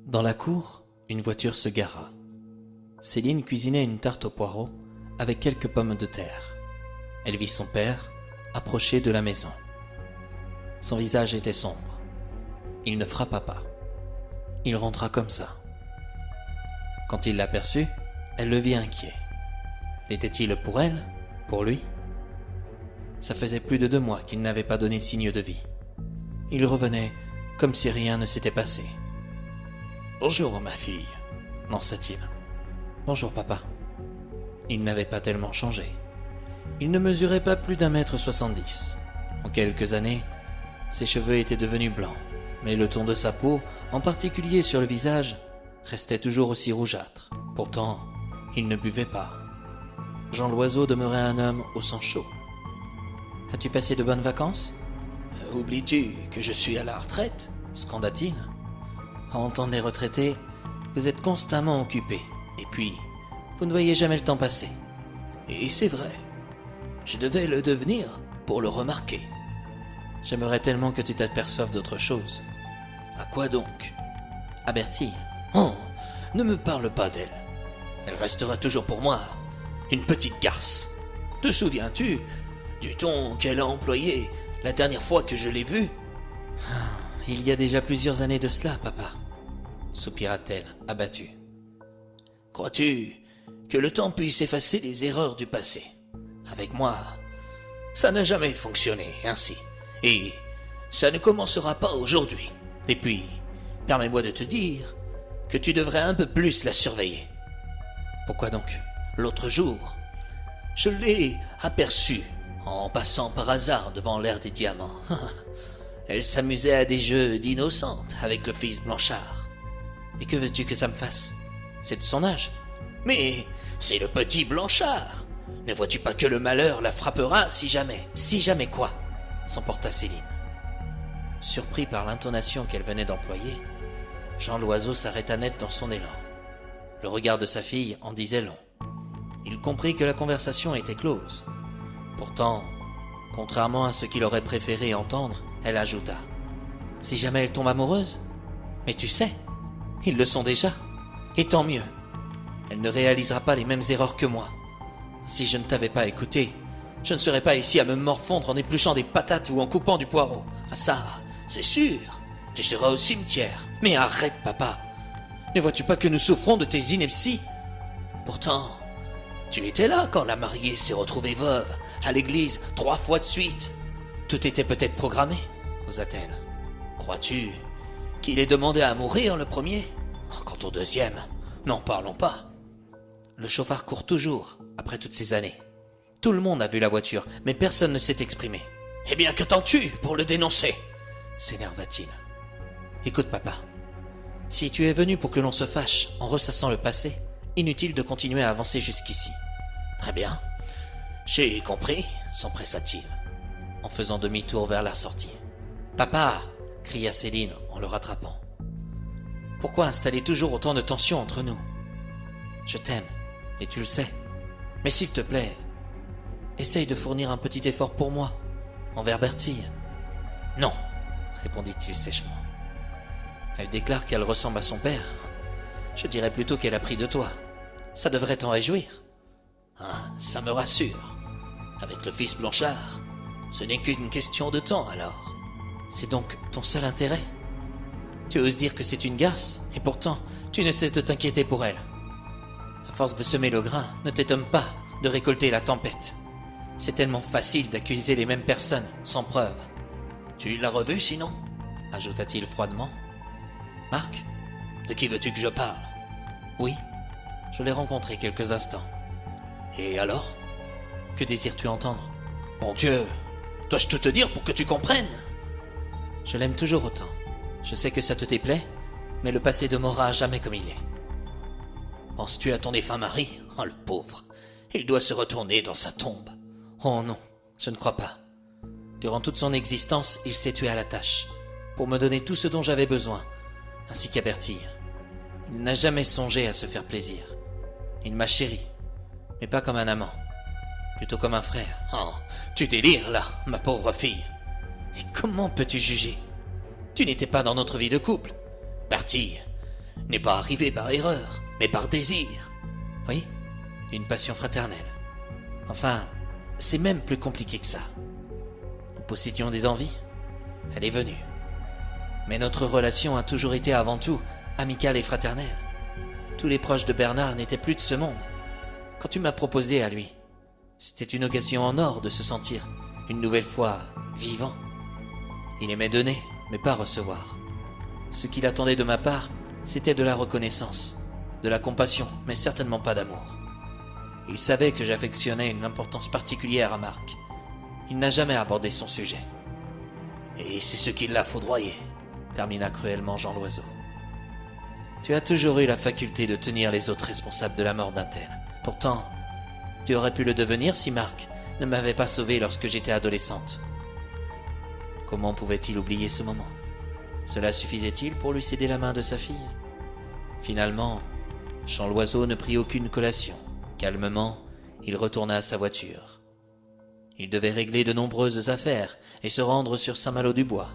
Dans la cour, une voiture se gara. Céline cuisinait une tarte aux poireaux avec quelques pommes de terre. Elle vit son père approcher de la maison. Son visage était sombre. Il ne frappa pas. Il rentra comme ça. Quand il l'aperçut, elle le vit inquiet. L'était-il pour elle? Pour lui? Ça faisait plus de 2 mois qu'il n'avait pas donné signe de vie. Il revenait comme si rien ne s'était passé. « Bonjour, ma fille », lança-t-il. « Bonjour, papa. » Il n'avait pas tellement changé. Il ne mesurait pas plus d'1m70. En quelques années, ses cheveux étaient devenus blancs, mais le ton de sa peau, en particulier sur le visage, restait toujours aussi rougeâtre. Pourtant, il ne buvait pas. Jean Loiseau demeurait un homme au sang chaud. « As-tu passé de bonnes vacances ?»« Oublies-tu que je suis à la retraite ?» scanda-t-il. « En tant que retraité, vous êtes constamment occupé, et puis, vous ne voyez jamais le temps passer. » Et c'est vrai, je devais le devenir pour le remarquer. J'aimerais tellement que tu t'aperçoives d'autre chose. À quoi donc? À Bertille. Oh, ne me parle pas d'elle. Elle restera toujours pour moi une petite garce. Te souviens-tu du ton qu'elle a employé la dernière fois que je l'ai vue? Il y a déjà plusieurs années de cela, papa, soupira-t-elle, abattue. Crois-tu que le temps puisse effacer les erreurs du passé? Avec moi, ça n'a jamais fonctionné ainsi. Et ça ne commencera pas aujourd'hui. Et puis, permets-moi de te dire que tu devrais un peu plus la surveiller. Pourquoi donc? L'autre jour, je l'ai aperçue en passant par hasard devant l'aire des diamants. Elle s'amusait à des jeux d'innocente avec le fils Blanchard. Et que veux-tu que ça me fasse? C'est de son âge. Mais c'est le petit Blanchard. Ne vois-tu pas que le malheur la frappera si jamais? Si jamais quoi? S'emporta Céline. Surpris par l'intonation qu'elle venait d'employer, Jean Loiseau s'arrêta net dans son élan. Le regard de sa fille en disait long. Il comprit que la conversation était close. Pourtant, contrairement à ce qu'il aurait préféré entendre, elle ajouta. « Si jamais elle tombe amoureuse? Mais tu sais, ils le sont déjà. Et tant mieux. Elle ne réalisera pas les mêmes erreurs que moi. Si je ne t'avais pas écouté, je ne serais pas ici à me morfondre en épluchant des patates ou en coupant du poireau. Ah ça, c'est sûr. Tu seras au cimetière. Mais arrête, papa. Ne vois-tu pas que nous souffrons de tes inepties? Pourtant, tu étais là quand la mariée s'est retrouvée veuve à l'église 3 fois de suite. Tout était peut-être programmé, osa-t-elle. Crois-tu qu'il ait demandé à mourir le premier? Quant au deuxième, n'en parlons pas. Le chauffard court toujours, après toutes ces années. Tout le monde a vu la voiture, mais personne ne s'est exprimé. Eh bien, qu'attends-tu pour le dénoncer? S'énerva-t-il. Écoute, papa. Si tu es venu pour que l'on se fâche en ressassant le passé, inutile de continuer à avancer jusqu'ici. Très bien. J'ai compris, s'empressa-t-il, en faisant demi-tour vers la sortie. Papa, cria Céline en le rattrapant. Pourquoi installer toujours autant de tension entre nous? Je t'aime, et tu le sais. Mais s'il te plaît, essaye de fournir un petit effort pour moi, envers Bertille. Non, répondit-il sèchement. Elle déclare qu'elle ressemble à son père. Je dirais plutôt qu'elle a pris de toi. Ça devrait t'en réjouir. Ah, ça me rassure. Avec le fils Blanchard, ce n'est qu'une question de temps alors. C'est donc ton seul intérêt? Tu oses dire que c'est une garce, et pourtant, tu ne cesses de t'inquiéter pour elle. À force de semer le grain, ne t'étonne pas de récolter la tempête. C'est tellement facile d'accuser les mêmes personnes, sans preuve. Tu l'as revu sinon? Ajouta-t-il froidement. Marc? De qui veux-tu que je parle? Oui, je l'ai rencontré quelques instants. Et alors? Que désires-tu entendre? Mon Dieu, dois-je tout te dire pour que tu comprennes? Je l'aime toujours autant. Je sais que ça te déplaît, mais le passé demeurera à jamais comme il est. Penses-tu à ton défunt mari? Oh, le pauvre. Il doit se retourner dans sa tombe. Oh non, je ne crois pas. Durant toute son existence, il s'est tué à la tâche, pour me donner tout ce dont j'avais besoin, ainsi qu'à Bertille. Il n'a jamais songé à se faire plaisir. Il m'a chéri, mais pas comme un amant, plutôt comme un frère. Oh, tu délires là, ma pauvre fille. Et comment peux-tu juger? Tu n'étais pas dans notre vie de couple. Bertille, n'est pas arrivé par erreur, mais par désir. Oui, une passion fraternelle. Enfin, c'est même plus compliqué que ça. Nous possédions des envies. Elle est venue. Mais notre relation a toujours été avant tout amicale et fraternelle. Tous les proches de Bernard n'étaient plus de ce monde. Quand tu m'as proposé à lui, c'était une occasion en or de se sentir, une nouvelle fois, vivant. Il aimait donner, mais pas recevoir. Ce qu'il attendait de ma part, c'était de la reconnaissance, de la compassion, mais certainement pas d'amour. Il savait que j'affectionnais une importance particulière à Marc. Il n'a jamais abordé son sujet. Et c'est ce qui l'a foudroyé, termina cruellement Jean Loiseau. Tu as toujours eu la faculté de tenir les autres responsables de la mort d'un tel. Pourtant, tu aurais pu le devenir si Marc ne m'avait pas sauvé lorsque j'étais adolescente. Comment pouvait-il oublier ce moment? Cela suffisait-il pour lui céder la main de sa fille? Finalement, Jean Loiseau ne prit aucune collation. Calmement, il retourna à sa voiture. Il devait régler de nombreuses affaires et se rendre sur Saint-Malo-du-Bois.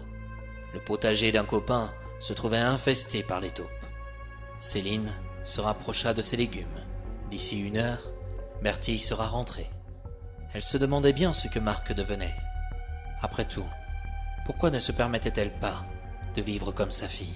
Le potager d'un copain se trouvait infesté par les taupes. Céline se rapprocha de ses légumes. D'ici 1 heure, Bertille sera rentrée. Elle se demandait bien ce que Marc devenait. Après tout, pourquoi ne se permettait-elle pas de vivre comme sa fille ?